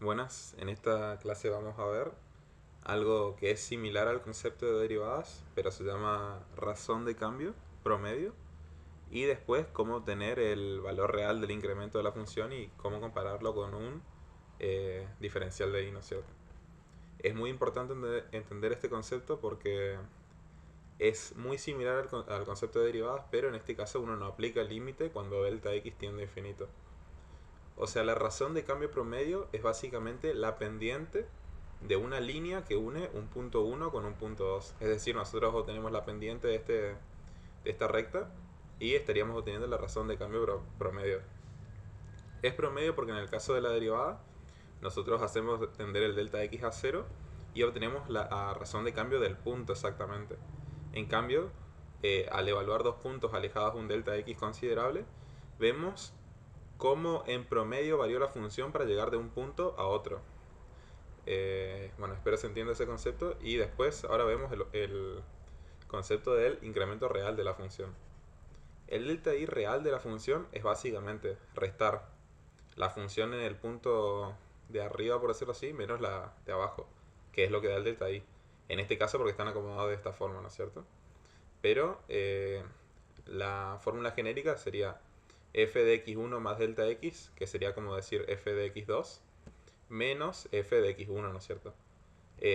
Buenas, en esta clase vamos a ver algo que es similar al concepto de derivadas, pero se llama razón de cambio promedio, y después cómo obtener el valor real del incremento de la función y cómo compararlo con un diferencial de y, ¿no es cierto? Es muy importante entender este concepto porque es muy similar al concepto de derivadas, pero en este caso uno no aplica el límite cuando delta x tiende a infinito. O sea, la razón de cambio promedio es básicamente la pendiente de una línea que une un punto uno con un punto 2. Es decir, nosotros obtenemos la pendiente de esta recta y estaríamos obteniendo la razón de cambio promedio. Es promedio porque en el caso de la derivada nosotros hacemos tender el delta x a cero y obtenemos la razón de cambio del punto exactamente. En cambio, al evaluar dos puntos alejados de un delta x considerable, vemos cómo en promedio varió la función para llegar de un punto a otro. Bueno, espero se entienda ese concepto y después ahora vemos el concepto del incremento real de la función. El delta i real de la función es básicamente restar la función en el punto de arriba, por decirlo así, menos la de abajo, que es lo que da el delta i. En este caso porque están acomodados de esta forma, ¿no es cierto? Pero la fórmula genérica sería f de x1 más delta x, que sería como decir f de x2, menos f de x1, ¿no es cierto?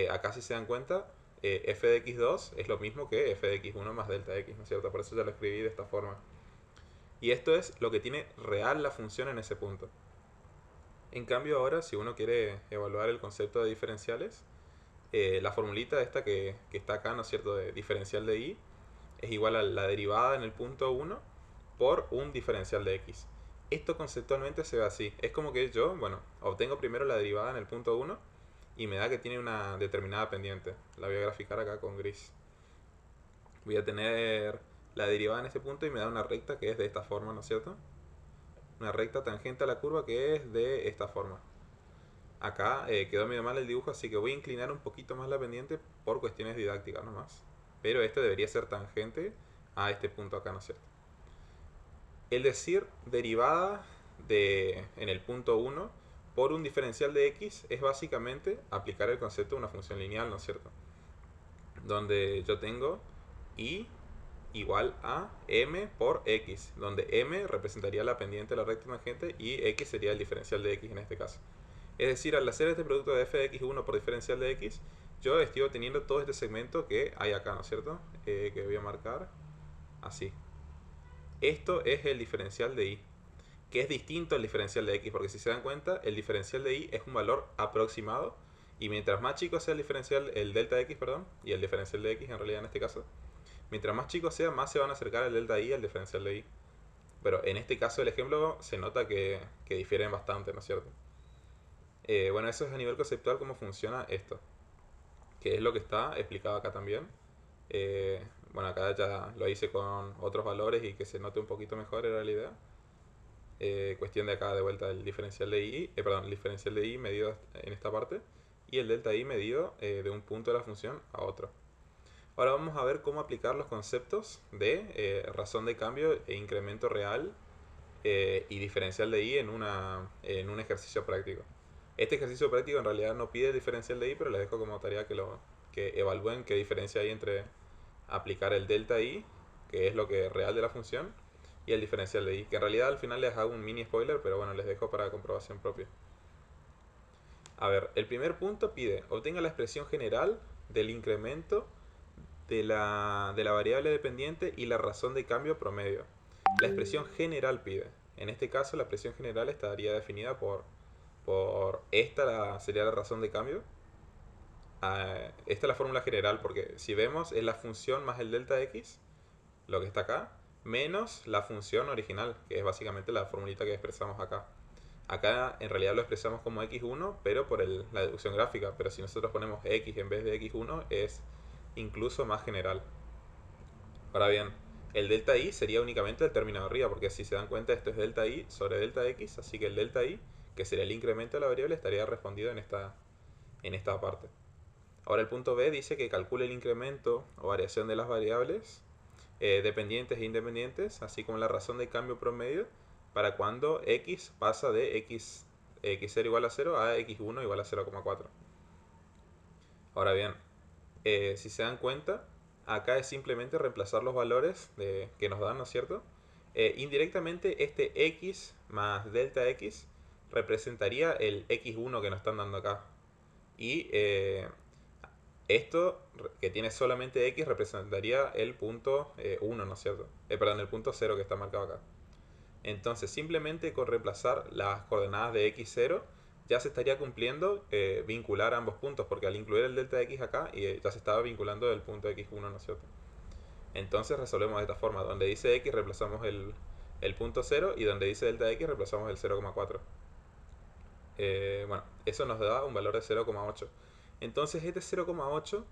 Acá si se dan cuenta, f de x2 es lo mismo que f de x1 más delta x, ¿no es cierto? Por eso ya lo escribí de esta forma. Y esto es lo que tiene real la función en ese punto. En cambio ahora, si uno quiere evaluar el concepto de diferenciales, la formulita esta que está acá, ¿no es cierto?, de diferencial de y, es igual a la derivada en el punto 1 por un diferencial de x. Esto conceptualmente se ve así. Es como que yo, bueno, obtengo primero la derivada en el punto 1 y me da que tiene una determinada pendiente. La voy a graficar acá con gris. Voy a tener la derivada en este punto y me da una recta que es de esta forma, ¿no es cierto? Una recta tangente a la curva que es de esta forma. Acá quedó medio mal el dibujo, así que voy a inclinar un poquito más la pendiente por cuestiones didácticas nomás. Pero este debería ser tangente a este punto acá, ¿no es cierto? El decir derivada en el punto 1 por un diferencial de x es básicamente aplicar el concepto de una función lineal, ¿no es cierto? Donde yo tengo y igual a m por x, donde m representaría la pendiente de la recta tangente y x sería el diferencial de x en este caso. Es decir, al hacer este producto de f de x1 por diferencial de x, yo estoy obteniendo todo este segmento que hay acá, ¿no es cierto? Que voy a marcar así. Esto es el diferencial de y, que es distinto al diferencial de x, porque si se dan cuenta, el diferencial de y es un valor aproximado, y mientras más chico sea el diferencial, el delta de x, perdón, y el diferencial de x en realidad en este caso, mientras más chico sea, más se van a acercar el delta y al diferencial de y. Pero en este caso del ejemplo se nota que difieren bastante, ¿no es cierto? Bueno, eso es a nivel conceptual cómo funciona esto, que es lo que está explicado acá también. Bueno, acá ya lo hice con otros valores y que se note un poquito mejor era la idea. Cuestión de acá de vuelta el diferencial de i, perdón, el diferencial de i medido en esta parte y el delta i medido de un punto de la función a otro. Ahora vamos a ver cómo aplicar los conceptos de razón de cambio e incremento real y diferencial de i en un ejercicio práctico. Este ejercicio práctico en realidad no pide diferencial de i, pero les dejo como tarea que evalúen qué diferencia hay entre aplicar el delta i, que es lo que es real de la función, y el diferencial de i, que en realidad al final les hago un mini spoiler, pero bueno, les dejo para comprobación propia. A ver, el primer punto pide, obtenga la expresión general del incremento de la variable dependiente y la razón de cambio promedio. La expresión general pide. En este caso la expresión general estaría definida por esta sería la razón de cambio. Esta es la fórmula general porque si vemos es la función más el delta x, lo que está acá, menos la función original, que es básicamente la formulita que expresamos acá. Acá en realidad lo expresamos como x1, pero por la deducción gráfica. Pero si nosotros ponemos x en vez de x1, es incluso más general. Ahora bien, el delta i sería únicamente el término de arriba, porque si se dan cuenta esto es delta i sobre delta x, así que el delta i, que sería el incremento de la variable, estaría respondido en esta parte. Ahora el punto b dice que calcule el incremento o variación de las variables dependientes e independientes, así como la razón de cambio promedio para cuando x pasa de x x0 igual a 0 a x1 igual a 0,4. Ahora bien, si se dan cuenta, acá es simplemente reemplazar los valores que nos dan, ¿no es cierto? Indirectamente este x más delta x representaría el x1 que nos están dando acá. Y esto, que tiene solamente x, representaría el punto 1, ¿no es cierto? Perdón, el punto 0 que está marcado acá. Entonces, simplemente con reemplazar las coordenadas de x0, ya se estaría cumpliendo vincular ambos puntos, porque al incluir el delta x acá, ya se estaba vinculando el punto x1, ¿no es cierto? Entonces resolvemos de esta forma: donde dice x reemplazamos el punto 0 y donde dice delta x reemplazamos el 0,4. Bueno, eso nos da un valor de 0,8. Entonces este 0,8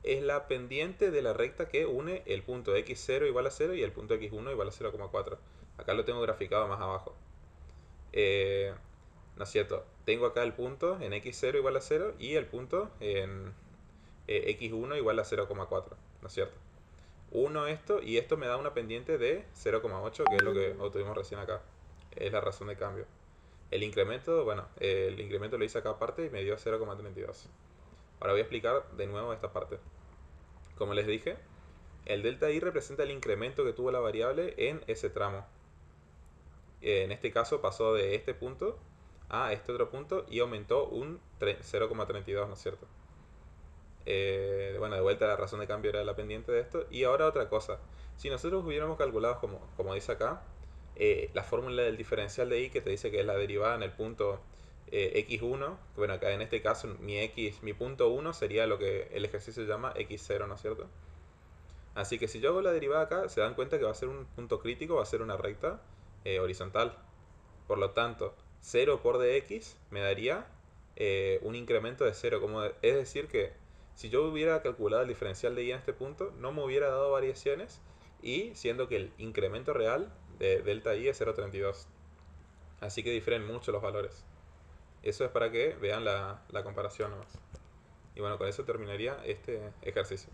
es la pendiente de la recta que une el punto x0 igual a 0 y el punto x1 igual a 0,4. Acá lo tengo graficado más abajo. ¿No es cierto? Tengo acá el punto en x0 igual a 0 y el punto en x1 igual a 0,4. ¿No es cierto? Uno esto y esto me da una pendiente de 0,8, que es lo que obtuvimos recién acá. Es la razón de cambio. El incremento, bueno, el incremento lo hice acá aparte y me dio 0,32. Ahora voy a explicar de nuevo esta parte. Como les dije, el delta i representa el incremento que tuvo la variable en ese tramo. En este caso pasó de este punto a este otro punto y aumentó un 0,32, ¿no es cierto? Bueno, de vuelta la razón de cambio era la pendiente de esto. Y ahora otra cosa. Si nosotros hubiéramos calculado, como dice acá, la fórmula del diferencial de i, que te dice que es la derivada en el punto x1, bueno, acá en este caso mi punto 1 sería lo que el ejercicio llama x0, ¿no es cierto? Así que si yo hago la derivada acá, se dan cuenta que va a ser un punto crítico, va a ser una recta horizontal. Por lo tanto, 0 por dx me daría un incremento de 0. Es decir que si yo hubiera calculado el diferencial de y en este punto, no me hubiera dado variaciones, y siendo que el incremento real de delta i es 0,32. Así que difieren mucho los valores. Eso es para que vean la comparación nomás. Y bueno, con eso terminaría este ejercicio.